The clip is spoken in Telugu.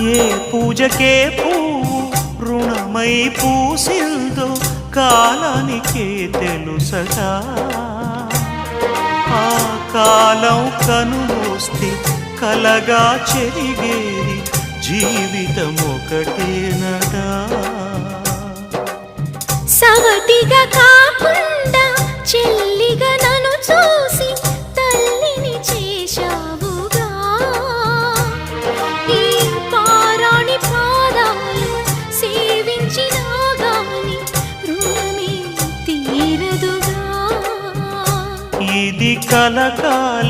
ఏ పూజకే పువ్వు రుణమై పూసిందో కాలానికే తెలుసగా ఆ కాలం కనుమూస్తే కలగా చెరిగేది జీవితం ఒకటేనడా సవతిగా కాకుండా చెల్లిగా నన్ను చూసి తల్లిని చేశావుగా ఈ పారాణి పాదాలు సేవించినా గాని రుణమే తీరదుగా ఇది కలకాలం